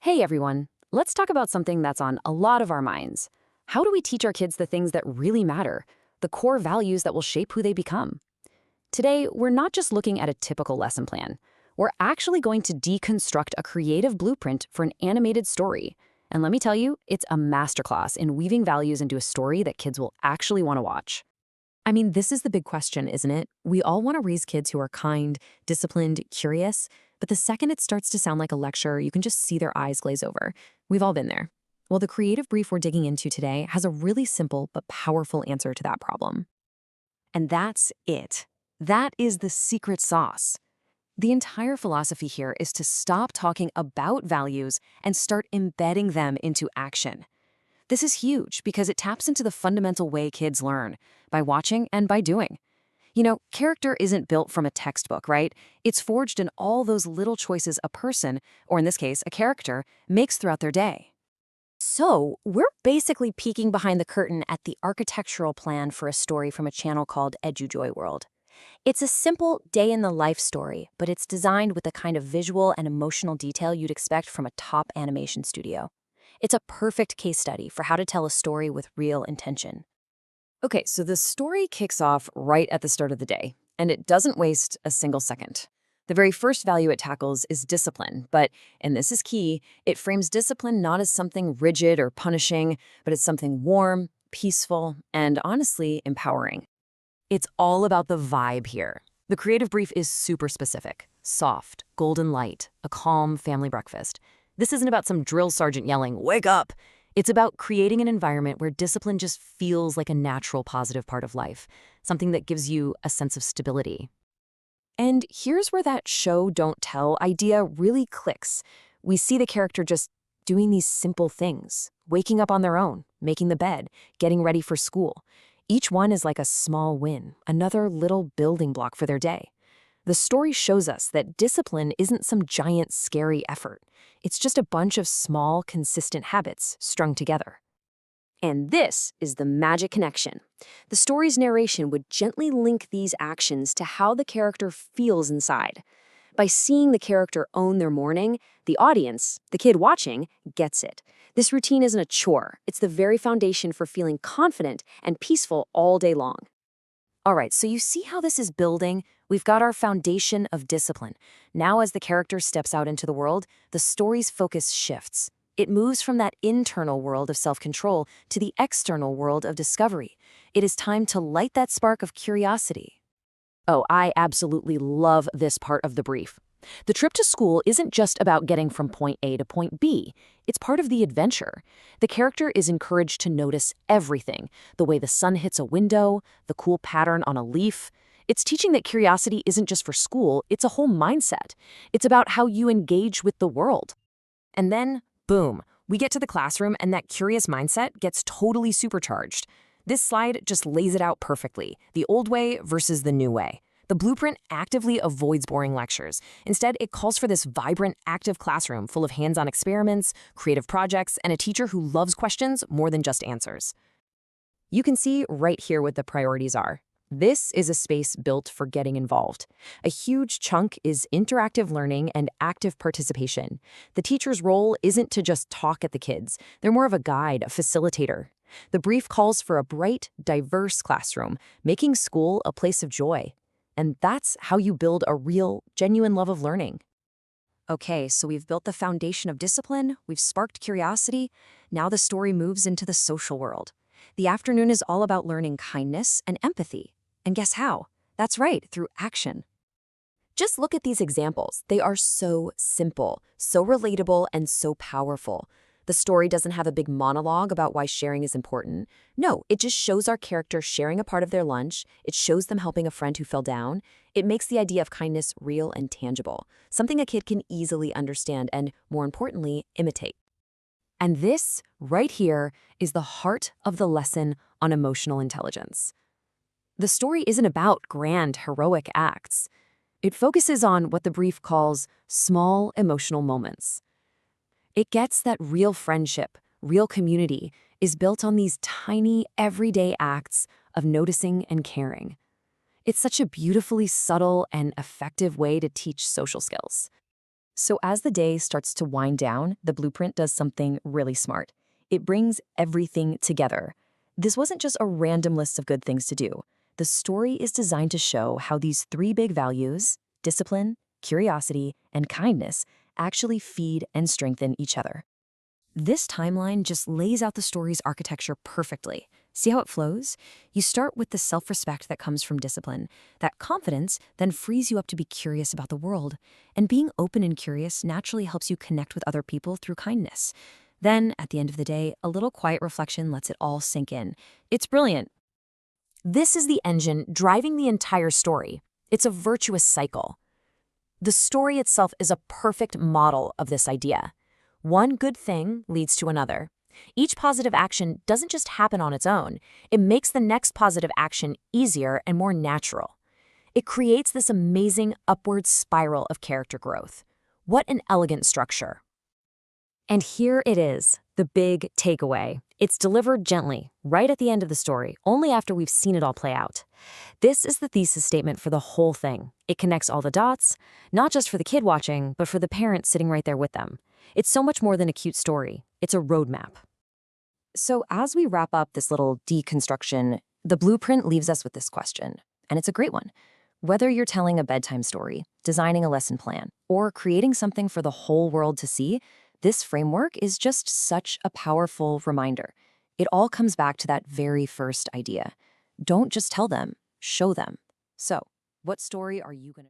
Hey everyone, let's talk about something that's on a lot of our minds. How do we teach our kids the things that really matter, the core values that will shape who they become? Today, we're not just looking at a typical lesson plan. We're actually going to deconstruct a creative blueprint for an animated story. And let me tell you, it's a masterclass in weaving values into a story that kids will actually want to watch. I mean, this is the big question, isn't it? We all want to raise kids who are kind, disciplined, curious, but the second it starts to sound like a lecture, you can just see their eyes glaze over. We've all been there. Well, the creative brief we're digging into today has a really simple but powerful answer to that problem. And that's it. That is the secret sauce. The entire philosophy here is to stop talking about values and start embedding them into action. This is huge because it taps into the fundamental way kids learn, by watching and by doing. You know, character isn't built from a textbook, right? It's forged in all those little choices a person, or in this case, a character, makes throughout their day. So, we're basically peeking behind the curtain at the architectural plan for a story from a channel called EduJoyWorld. It's a simple day-in-the-life story, but it's designed with the kind of visual and emotional detail you'd expect from a top animation studio. It's a perfect case study for how to tell a story with real intention. Okay, so the story kicks off right at the start of the day, and it doesn't waste a single second. The very first value it tackles is discipline, but, and this is key, it frames discipline not as something rigid or punishing, but as something warm, peaceful, and honestly, empowering. It's all about the vibe here. The creative brief is super specific. Soft, golden light, a calm family breakfast. This isn't about some drill sergeant yelling, "Wake up!" It's about creating an environment where discipline just feels like a natural positive part of life, something that gives you a sense of stability. And here's where that show don't tell idea really clicks. We see the character just doing these simple things, waking up on their own, making the bed, getting ready for school. Each one is like a small win, another little building block for their day. The story shows us that discipline isn't some giant, scary effort. It's just a bunch of small, consistent habits strung together. And this is the magic connection. The story's narration would gently link these actions to how the character feels inside. By seeing the character own their morning, the audience, the kid watching, gets it. This routine isn't a chore. It's the very foundation for feeling confident and peaceful all day long. All right, so you see how this is building? We've got our foundation of discipline. Now as the character steps out into the world, the story's focus shifts. It moves from that internal world of self-control to the external world of discovery. It is time to light that spark of curiosity. Oh, I absolutely love this part of the brief. The trip to school isn't just about getting from point A to point B. It's part of the adventure. The character is encouraged to notice everything, the way the sun hits a window, the cool pattern on a leaf. It's teaching that curiosity isn't just for school, it's a whole mindset. It's about how you engage with the world. And then, boom, we get to the classroom and that curious mindset gets totally supercharged. This slide just lays it out perfectly, the old way versus the new way. The blueprint actively avoids boring lectures. Instead, it calls for this vibrant, active classroom full of hands-on experiments, creative projects, and a teacher who loves questions more than just answers. You can see right here what the priorities are. This is a space built for getting involved. A huge chunk is interactive learning and active participation. The teacher's role isn't to just talk at the kids. They're more of a guide, a facilitator. The brief calls for a bright, diverse classroom, making school a place of joy. And that's how you build a real, genuine love of learning. Okay, so we've built the foundation of discipline, we've sparked curiosity, now the story moves into the social world. The afternoon is all about learning kindness and empathy. And guess how? That's right, through action. Just look at these examples. They are so simple, so relatable, and so powerful. The story doesn't have a big monologue about why sharing is important. No, it just shows our character sharing a part of their lunch. It shows them helping a friend who fell down. It makes the idea of kindness real and tangible, something a kid can easily understand and, more importantly, imitate. And this, right here, is the heart of the lesson on emotional intelligence. The story isn't about grand, heroic acts. It focuses on what the brief calls small emotional moments. It gets that real friendship, real community, is built on these tiny, everyday acts of noticing and caring. It's such a beautifully subtle and effective way to teach social skills. So as the day starts to wind down, the blueprint does something really smart. It brings everything together. This wasn't just a random list of good things to do. The story is designed to show how these three big values, discipline, curiosity, and kindness, actually feed and strengthen each other. This timeline just lays out the story's architecture perfectly. See how it flows? You start with the self-respect that comes from discipline. That confidence then frees you up to be curious about the world. And being open and curious naturally helps you connect with other people through kindness. Then, at the end of the day, a little quiet reflection lets it all sink in. It's brilliant. This is the engine driving the entire story. It's a virtuous cycle. The story itself is a perfect model of this idea. One good thing leads to another. Each positive action doesn't just happen on its own. It makes the next positive action easier and more natural. It creates this amazing upward spiral of character growth. What an elegant structure. And here it is, the big takeaway. It's delivered gently, right at the end of the story, only after we've seen it all play out. This is the thesis statement for the whole thing. It connects all the dots, not just for the kid watching, but for the parent sitting right there with them. It's so much more than a cute story. It's a roadmap. So as we wrap up this little deconstruction, the blueprint leaves us with this question, and it's a great one. Whether you're telling a bedtime story, designing a lesson plan, or creating something for the whole world to see, this framework is just such a powerful reminder. It all comes back to that very first idea. Don't just tell them, show them. So, what story are you going to